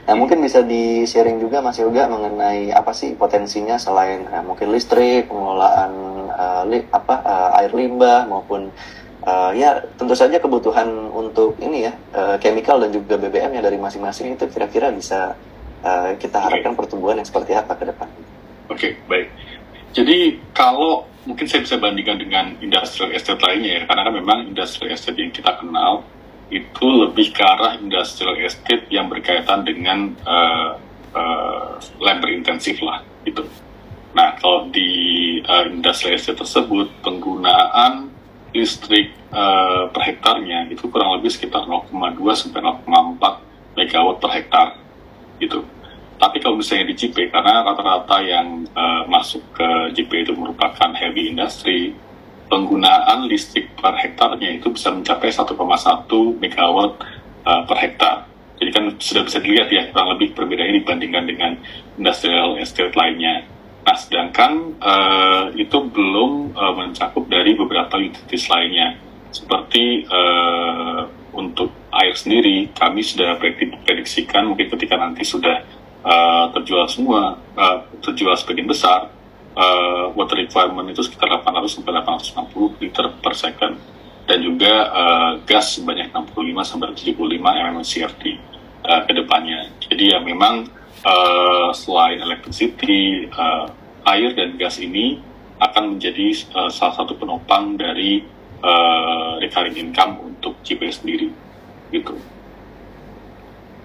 Nah, mungkin bisa di-sharing juga Mas Yoga mengenai apa sih potensinya selain mungkin listrik, pengelolaan air limbah maupun ya tentu saja kebutuhan untuk ini ya chemical dan juga BBM ya dari masing-masing itu kira-kira bisa kita harapkan pertumbuhan yang seperti apa ke depan. Oke, baik. Jadi kalau mungkin saya bisa bandingkan dengan industrial estate lainnya ya, karena kan memang industrial estate yang kita kenal itu lebih ke arah industrial estate yang berkaitan dengan labor intensif lah gitu. Nah, kalau di industrial estate tersebut penggunaan listrik per hektarnya itu kurang lebih sekitar 0,2 sampai 0,4 megawatt per hektar gitu. Tapi kalau misalnya di JP, karena rata-rata yang masuk ke JP itu merupakan heavy industry, penggunaan listrik per hektarnya itu bisa mencapai 1,1 megawatt per hektar. Jadi kan sudah bisa dilihat ya kurang lebih perbedaannya dibandingkan dengan industrial estate lainnya. Nah, sedangkan itu belum mencakup dari beberapa utilities lainnya. Seperti untuk air sendiri, kami sudah prediksikan mungkin ketika nanti sudah terjual sebagian besar, water requirement itu sekitar 800 sampai 860 liter per second, dan juga gas sebanyak 65 sampai 75 mmCFD ke depannya. Jadi ya memang selain electricity, air dan gas ini akan menjadi salah satu penopang dari recurring income untuk JP sendiri gitu.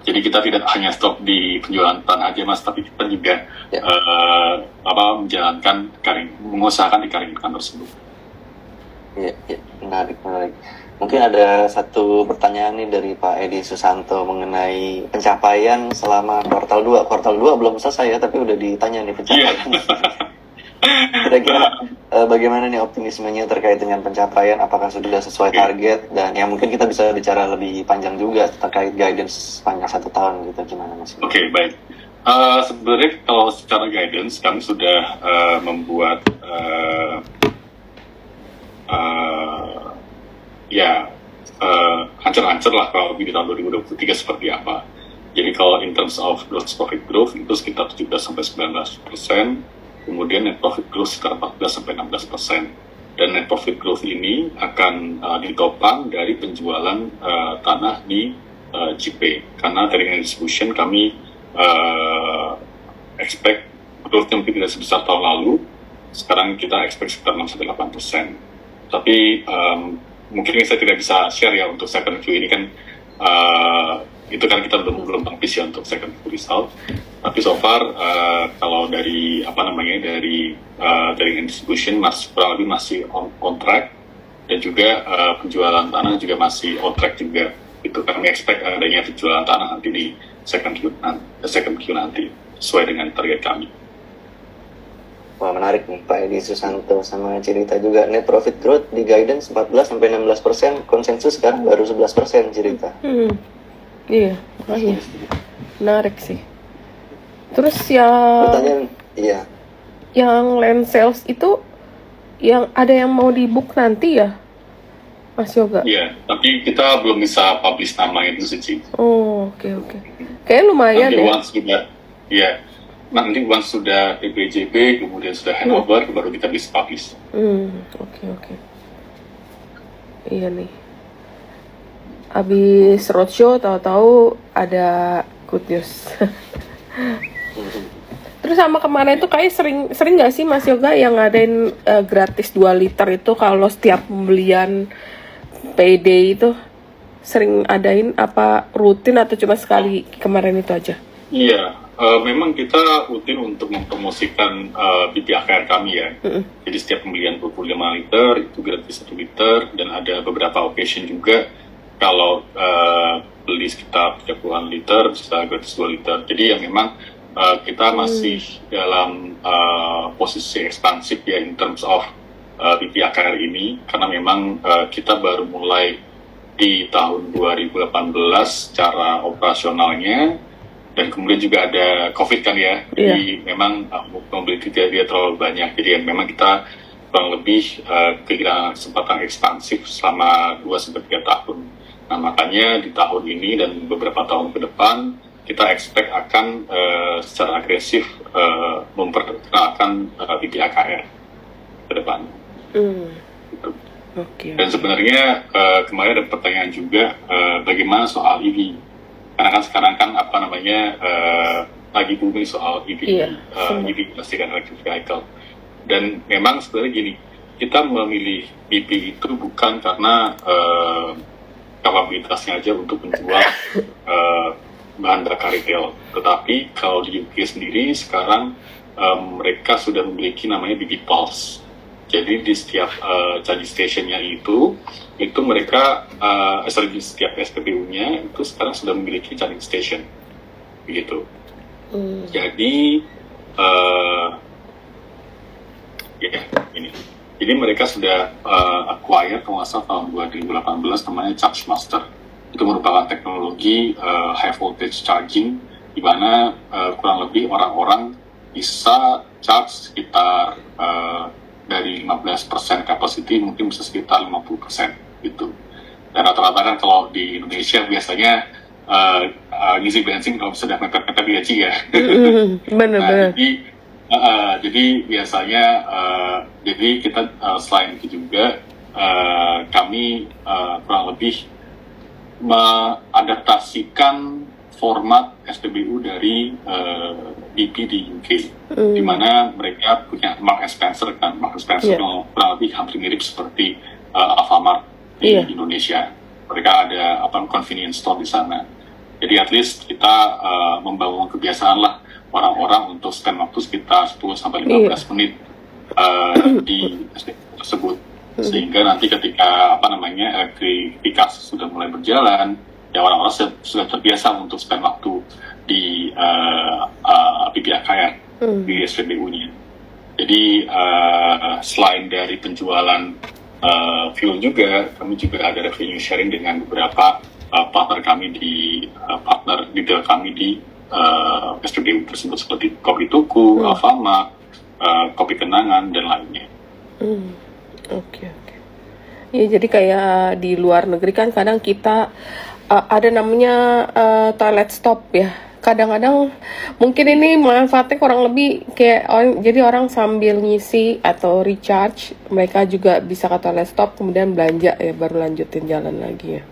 Jadi kita tidak hanya stop di penjualan tanah aja Mas, tapi kita juga menjalankan mengusahakan recurring income tersebut. Ya, menarik. Mungkin ada satu pertanyaan nih dari Pak Edi Susanto mengenai pencapaian selama kuartal 2. Kuartal 2 belum selesai ya, tapi udah ditanya nih pencapaian. Kira-kira bagaimana nih optimismenya terkait dengan pencapaian, apakah sudah sesuai target, dan ya mungkin kita bisa bicara lebih panjang juga terkait guidance panjang 1 tahun gitu, gimana Mas? Oke, baik. Sebenarnya kalau secara guidance kami sudah membuat hancur-hancur lah kalau lebih di tahun 2023 seperti apa. Jadi kalau in terms of gross profit growth itu sekitar 17-19%, kemudian net profit growth sekitar 14-16%. Dan net profit growth ini akan ditopang dari penjualan tanah di JP. Karena dari distribution kami expect growth-nya mungkin tidak sebesar tahun lalu. Sekarang kita expect sekitar 6-8%. Tapi mungkin saya tidak bisa share ya untuk second Q ini kan itu kan kita belum tampis ya untuk second Q result. Tapi so far kalau dari dari distribution kurang lebih masih on track, dan juga penjualan tanah juga masih on track juga. Itu kami expect adanya penjualan tanah nanti di second Q nanti sesuai dengan target kami. Wah, menarik nih Pak Edi Susanto sama cerita juga net profit growth di guidance 14-16%, konsensus sekarang baru 11% cerita. Iya, menarik sih. Terus yang pertanyaan, iya. Yang land sales itu yang ada yang mau di book nanti ya, Mas Yoga? Iya, tapi kita belum bisa publish nama itu sih. Oh, oke. Kayaknya lumayan ya. Nanti once sudah PPJP, kemudian sudah handover, baru kita bisa publish. Oke. Iya nih. Abis roadshow, tahu-tahu ada good news. Terus sama kemarin itu kayak sering nggak sih Mas Yoga yang ngadain gratis 2 liter itu kalau setiap pembelian payday itu sering adain, apa rutin atau cuma sekali kemarin itu aja? Iya, memang kita rutin untuk mempromosikan BPAKR kami ya. Jadi setiap pembelian 25 liter itu gratis 1 liter, dan ada beberapa occasion juga kalau beli sekitar 30-an liter bisa gratis 2 liter. Jadi ya memang kita masih dalam posisi ekspansif ya in terms of BPAKR ini, karena memang kita baru mulai di tahun 2018 cara operasionalnya, dan kemudian juga ada COVID kan ya, jadi memang mobility dia terlalu banyak, jadi memang kita kurang lebih kehilangan kesempatan ekspansif selama 2-3 tahun. Nah makanya di tahun ini dan beberapa tahun ke depan kita expect akan secara agresif memperkenalkan PPAKR ke depan. Gitu. Oke. Dan sebenarnya kemarin ada pertanyaan juga bagaimana soal EV, karena kan sekarang kan lagi booming soal EV, Iya, EV plastic and electric vehicle. Dan memang sebenarnya gini, kita memilih BP itu bukan karena kapabilitasnya aja untuk menjual bahan bakar retail, tetapi kalau di UK sendiri sekarang mereka sudah memiliki namanya BP Pulse. Jadi di setiap charging stationnya itu mereka di setiap SPBU-nya itu sekarang sudah memiliki charging station, begitu. Jadi jadi mereka sudah acquire kalau nggak salah tahun 2018 namanya Charge Master. Itu merupakan teknologi high voltage charging di mana kurang lebih orang-orang bisa charge sekitar dari 15% capacity mungkin bisa sekitar 50% gitu. Dan rata-rata kan kalau di Indonesia biasanya ngisi bensin kalau bisa udah mepet-mepet gaji ya. Benar-benar. Jadi biasanya jadi kita selain itu juga kami kurang lebih mengadaptasikan format SPBU dari BP di UK, di mana mereka punya Marks and Spencer kan, Marks and Spencer yang kurang lebih hampir mirip seperti Alfamart di Indonesia. Mereka ada convenience store di sana. Jadi at least kita membangun kebiasaan lah orang-orang untuk spend waktu sekitar 10-15 menit di SPBU tersebut. Sehingga nanti ketika elektrifikasi sudah mulai berjalan, ya orang-orang sudah terbiasa untuk spend waktu di PPAKR di SPBU-nya. Jadi selain dari penjualan fuel juga, kami juga ada revenue sharing dengan beberapa partner kami partner retail kami di SPBU tersebut seperti Kopi Tuku, Alfamart, Kopi Kenangan dan lainnya. Oke. Ya jadi kayak di luar negeri kan kadang kita ada namanya toilet stop ya. Kadang-kadang mungkin ini manfaatnya kurang lebih kayak jadi orang sambil ngisi atau recharge mereka juga bisa ke toilet stop kemudian belanja ya baru lanjutin jalan lagi ya.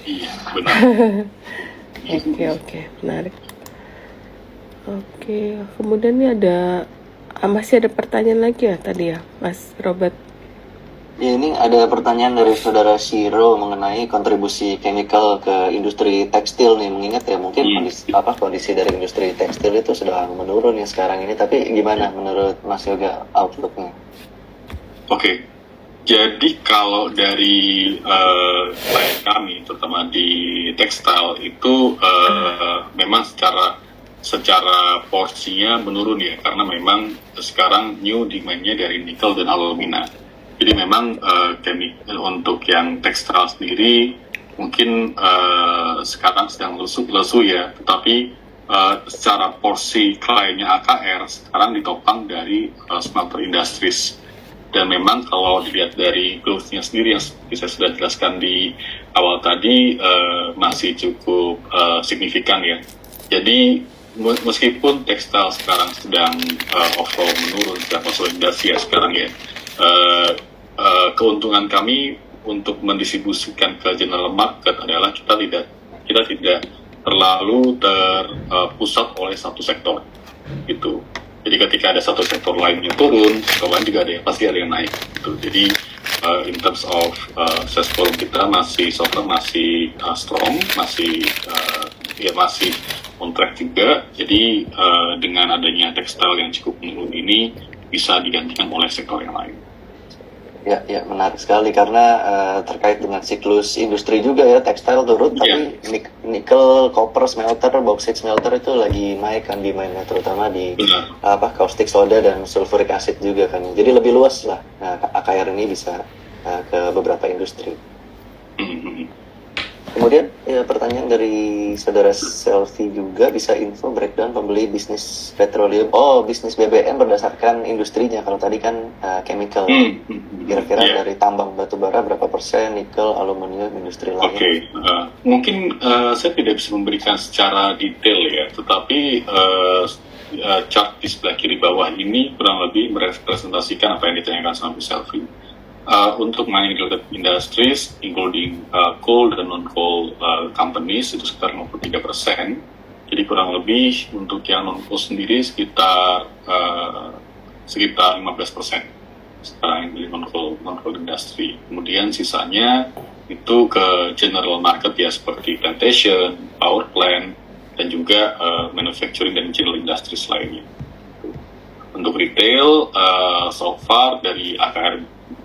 Iya benar. Oke, menarik. Oke, kemudian ini masih ada pertanyaan lagi ya tadi ya, Mas Robert? Ya, ini ada pertanyaan dari saudara Shiro mengenai kontribusi chemical ke industri tekstil nih. Mengingat ya mungkin kondisi dari industri tekstil itu sedang menurun ya sekarang ini. Tapi gimana menurut Mas Yoga outlook-nya? Oke, jadi kalau dari klien kami, terutama di tekstil itu memang secara porsinya menurun ya, karena memang sekarang new demand-nya dari nikel dan alumina. Jadi memang untuk yang tekstil sendiri mungkin sekarang sedang lesu ya, tetapi secara porsi kliennya AKR sekarang ditopang dari smelter industries. Dan memang kalau dilihat dari growth-nya sendiri yang saya sudah jelaskan di awal tadi masih cukup signifikan ya. Jadi meskipun tekstil sekarang sedang overall menurun secara konsolidasi ya sekarang ya, keuntungan kami untuk mendistribusikan ke general market adalah kita tidak terlalu terpusat oleh satu sektor gitu. Jadi ketika ada satu sektor lainnya turun, sektor lain juga pasti ada yang naik gitu. Jadi in terms of sales volume kita masih strong, masih on track juga. Jadi dengan adanya tekstil yang cukup menurun ini bisa digantikan oleh sektor yang lain. Ya, menarik sekali karena terkait dengan siklus industri juga ya, tekstil turun, tapi nikel, copper smelter, bauxite smelter itu lagi naik kan demand-nya, terutama di caustic soda dan sulfuric acid juga kan. Jadi lebih luas lah. Nah, AKR ini bisa ke beberapa industri. Kemudian pertanyaan dari saudara Selfie juga, bisa info breakdown pembeli bisnis petroleum, bisnis BBM berdasarkan industrinya. Kalau tadi kan chemical, kira-kira dari tambang batu bara berapa persen, nikel, aluminium, industri lain. Oke, mungkin saya tidak bisa memberikan secara detail ya, tetapi chart di sebelah kiri bawah ini kurang lebih merepresentasikan apa yang ditanyakan sama Bu Selfie. Untuk mining related industries, including coal dan non-coal companies, itu sekitar 53%. Jadi kurang lebih untuk yang non-coal sendiri sekitar 15%. Sekarang yang non-coal industry. Kemudian sisanya itu ke general market ya, seperti plantation, power plant, dan juga manufacturing dan general industries lainnya. Untuk retail, so far dari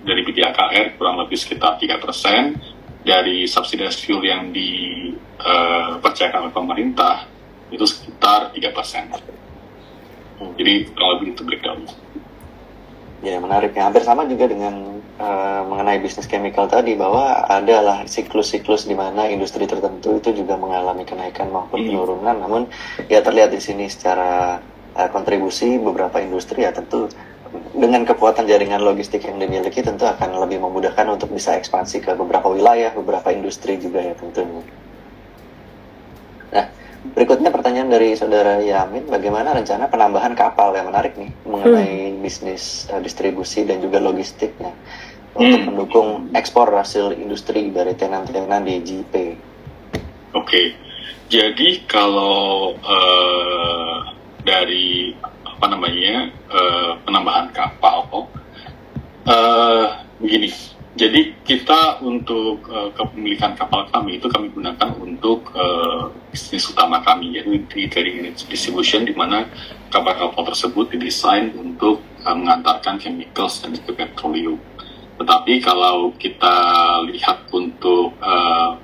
BDAKR kurang lebih sekitar 3%, dari subsidized fuel yang dipercayakan oleh pemerintah itu sekitar 3%. Jadi kurang lebih itu breakdown. Ya, menarik ya. Hampir sama juga dengan mengenai bisnis chemical tadi, bahwa adalah siklus-siklus di mana industri tertentu itu juga mengalami kenaikan maupun penurunan. Namun ya terlihat di sini secara kontribusi beberapa industri ya tentu dengan kekuatan jaringan logistik yang dimiliki tentu akan lebih memudahkan untuk bisa ekspansi ke beberapa wilayah, beberapa industri juga ya tentunya. Nah, berikutnya pertanyaan dari saudara Yamin, bagaimana rencana penambahan kapal? Yang menarik nih mengenai bisnis distribusi dan juga logistiknya untuk mendukung ekspor hasil industri dari tenan-tenan di JP. Oke, jadi kalau dari penambahan kapal, begini. Jadi kita untuk kepemilikan kapal kami itu kami gunakan untuk bisnis utama kami, yaitu di trading distribution, di mana kapal-kapal tersebut didesain untuk mengantarkan chemicals dan juga petroleum. Tetapi kalau kita lihat untuk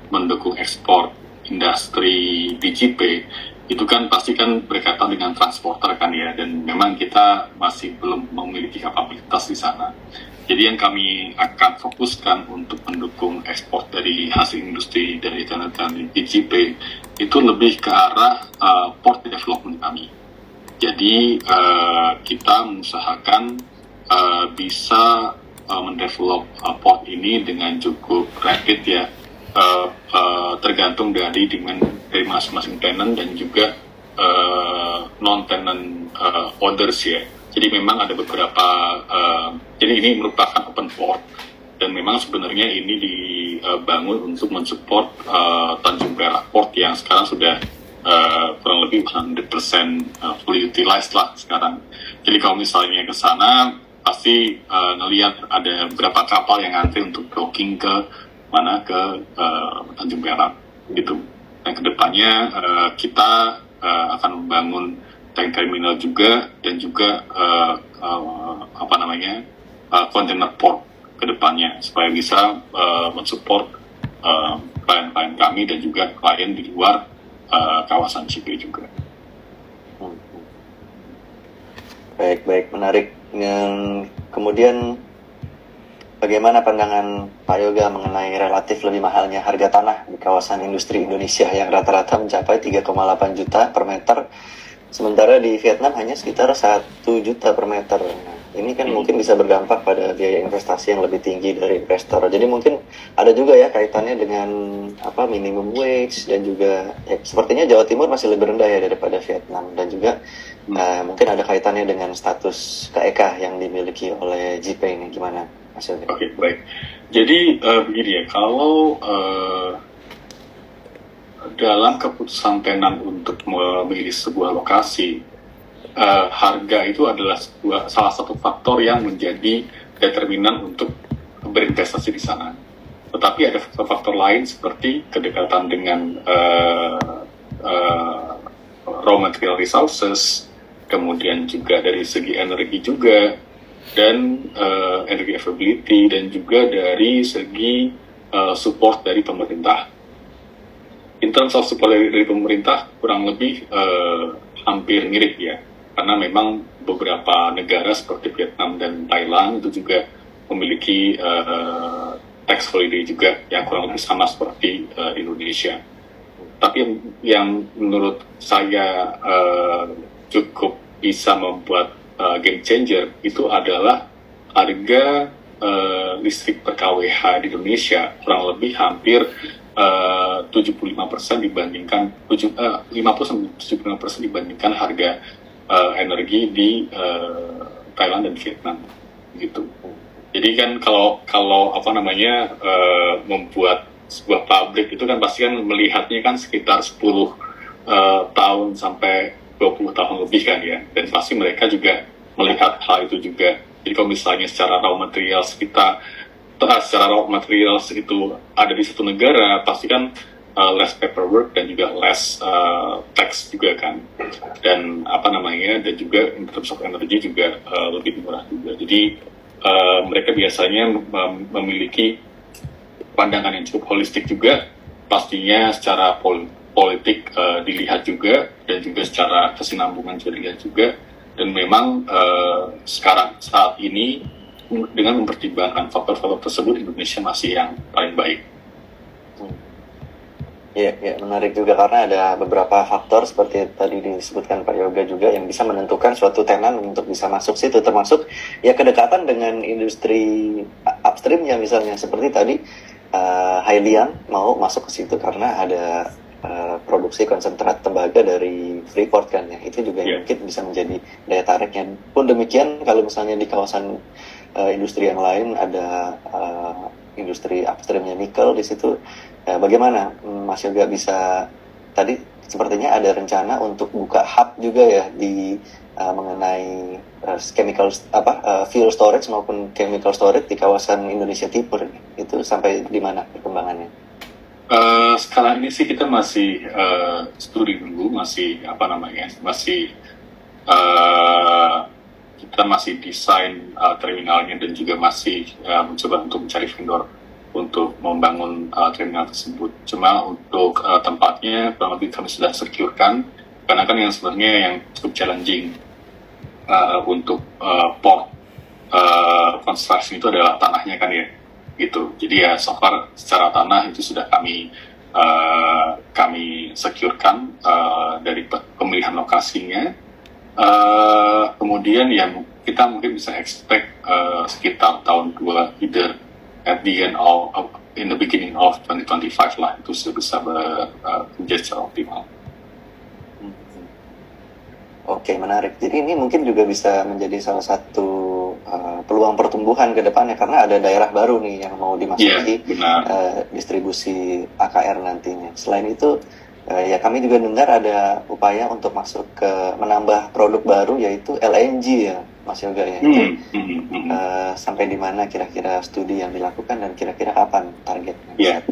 mendukung ekspor industri DGP, itu kan pasti kan berkaitan dengan transporter kan ya, dan memang kita masih belum memiliki kapabilitas di sana. Jadi yang kami akan fokuskan untuk mendukung ekspor dari hasil industri dari tenan-tenan DGP itu lebih ke arah port development kami. Jadi kita mengusahakan bisa mendevelop port ini dengan cukup rapid ya, tergantung dari demand dari masing-masing tenant dan juga non-tenant orders ya. Jadi memang ada beberapa, jadi ini merupakan open port, dan memang sebenarnya ini dibangun untuk mensupport Tanjung Perak Port yang sekarang sudah kurang lebih 100% fully utilized lah sekarang. Jadi kalau misalnya ke sana, pasti ngelihat ada beberapa kapal yang antri untuk docking ke Tanjung Perak gitu. Dan kedepannya kita akan membangun tank terminal juga, dan juga container port kedepannya, supaya bisa mensupport klien-klien kami dan juga klien di luar kawasan CP juga. Baik, menarik. Kemudian bagaimana pandangan Pak Yoga mengenai relatif lebih mahalnya harga tanah di kawasan industri Indonesia yang rata-rata mencapai 3,8 juta per meter, sementara di Vietnam hanya sekitar 1 juta per meter. Nah, ini kan mungkin bisa berdampak pada biaya investasi yang lebih tinggi dari investor. Jadi mungkin ada juga ya kaitannya dengan minimum wage, dan juga sepertinya Jawa Timur masih lebih rendah ya daripada Vietnam, dan juga mungkin ada kaitannya dengan status KEK yang dimiliki oleh JP ini. Gimana hasilnya? Oke, baik. Jadi begini ya, kalau dalam keputusan tenan untuk memilih sebuah lokasi, harga itu adalah salah satu faktor yang menjadi determinan untuk berinvestasi di sana. Tetapi ada faktor lain seperti kedekatan dengan raw material resources, kemudian juga dari segi energi juga, dan energy availability, dan juga dari segi support dari pemerintah. In terms of support dari pemerintah, kurang lebih hampir mirip ya, karena memang beberapa negara seperti Vietnam dan Thailand itu juga memiliki tax holiday juga yang kurang lebih sama seperti Indonesia. Tapi yang menurut saya cukup bisa membuat game changer itu adalah harga listrik per kWh di Indonesia kurang lebih hampir 75% dibandingkan 50-75% dibandingkan harga energi di Thailand dan Vietnam gitu. Jadi kan kalau apa namanya membuat sebuah pabrik itu kan pasti kan melihatnya kan sekitar 10 tahun sampai 20 tahun lebih kan ya, dan pasti mereka juga melihat hal itu juga. Jadi kalau misalnya secara raw materials itu ada di satu negara, pasti kan less paperwork dan juga less tax juga kan, dan apa namanya, dan juga in terms of energy juga lebih murah juga. Jadi mereka biasanya memiliki pandangan yang cukup holistik juga, pastinya secara politik dilihat juga, dan juga secara kesinambungan juga dilihat juga. Dan memang sekarang saat ini dengan mempertimbangkan faktor-faktor tersebut, Indonesia masih yang paling baik. Ya, menarik juga karena ada beberapa faktor seperti tadi disebutkan Pak Yoga juga yang bisa menentukan suatu tenan untuk bisa masuk situ, termasuk ya kedekatan dengan industri upstreamnya, misalnya seperti tadi Hylian mau masuk ke situ karena ada produksi konsentrat tembaga dari Freeport kan ya, itu juga yang mungkin bisa menjadi daya tariknya. Pun demikian kalau misalnya di kawasan industri yang lain ada industri upstreamnya nikel di situ. Bagaimana Mas Yoga bisa, tadi sepertinya ada rencana untuk buka hub juga ya di mengenai chemical fuel storage maupun chemical storage di kawasan Indonesia Timur, itu sampai di mana perkembangannya? Sekarang ini sih kita masih studi dulu, kita masih desain terminalnya, dan juga masih mencoba untuk mencari vendor untuk membangun terminal tersebut. Cuma untuk tempatnya kurang lebih kami sudah securekan, karena kan yang sebenarnya yang cukup challenging untuk port construction itu adalah tanahnya kan ya, gitu. Jadi ya so far secara tanah itu sudah kami securekan dari pemilihan lokasinya. Kemudian ya kita mungkin bisa expect sekitar tahun 2, either at the end in the beginning of 2025 lah, itu sudah bisa bekerja secara optimal. Oke, menarik. Jadi ini mungkin juga bisa menjadi salah satu peluang pertumbuhan ke depannya, karena ada daerah baru nih yang mau dimasuki distribusi AKR nantinya. Selain itu, ya kami juga dengar ada upaya untuk masuk ke menambah produk baru, yaitu LNG ya, Mas Yoga ya. Sampai di mana kira-kira studi yang dilakukan dan kira-kira kapan targetnya?